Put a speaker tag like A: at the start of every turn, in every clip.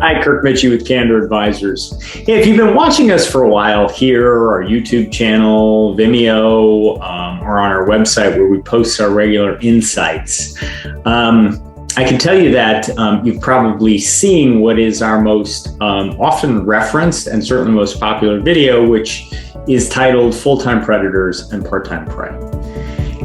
A: Hi, Kirk Mitchie with Candor Advisors. Hey, if you've been watching us for a while here, our YouTube channel, Vimeo, or on our website where we post our regular insights, I can tell you that you've probably seen what is our most often referenced and certainly most popular video, which is titled Full-Time Predators and Part-Time Prey.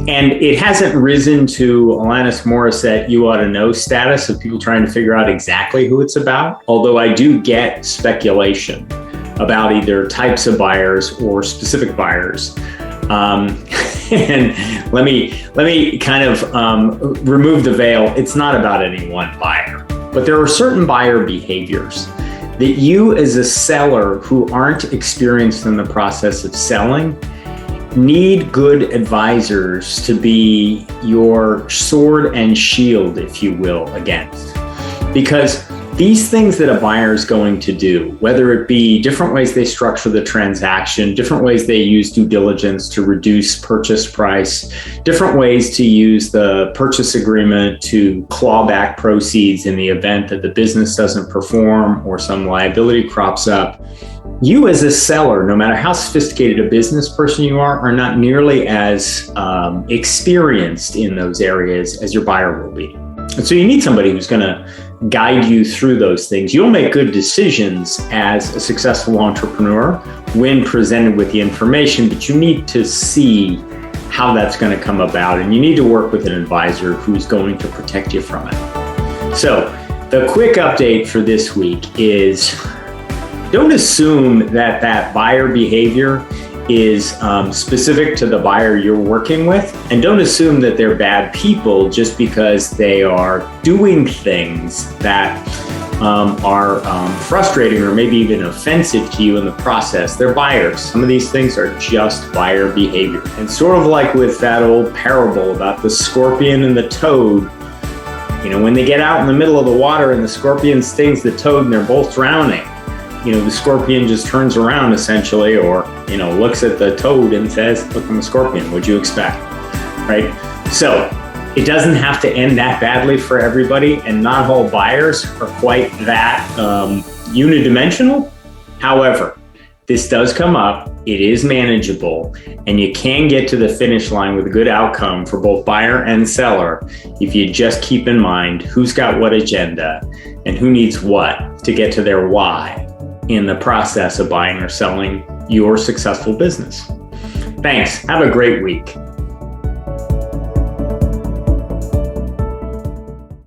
A: And it hasn't risen to Alanis Morissette You Ought to Know status of people trying to figure out exactly who it's about, although I do get speculation about either types of buyers or specific buyers. And let me kind of remove the veil. It's not about any one buyer, but there are certain buyer behaviors that you as a seller who aren't experienced in the process of selling need good advisors to be your sword and shield, if you will, against. Because these things that a buyer is going to do, whether it be different ways they structure the transaction, different ways they use due diligence to reduce purchase price, different ways to use the purchase agreement to claw back proceeds in the event that the business doesn't perform or some liability crops up, you as a seller, no matter how sophisticated a business person you are not nearly as experienced in those areas as your buyer will be. And so you need somebody who's going to guide you through those things. You'll make good decisions as a successful entrepreneur when presented with the information, but you need to see how that's going to come about. And you need to work with an advisor who's going to protect you from it. So the quick update for this week is don't assume that buyer behavior is specific to the buyer you're working with, and don't assume that they're bad people just because they are doing things that are frustrating or maybe even offensive to you in the process. They're buyers. Some of these things are just buyer behavior. And sort of like with that old parable about the scorpion and the toad, when they get out in the middle of the water and the scorpion stings the toad and they're both drowning, the scorpion just turns around essentially, or, looks at the toad and says, look, I'm a scorpion. What'd you expect? Right? So it doesn't have to end that badly for everybody, and not all buyers are quite that unidimensional. However, this does come up. It is manageable, and you can get to the finish line with a good outcome for both buyer and seller if you just keep in mind who's got what agenda and who needs what to get to their why in the process of buying or selling your successful business. Thanks. Have a great week.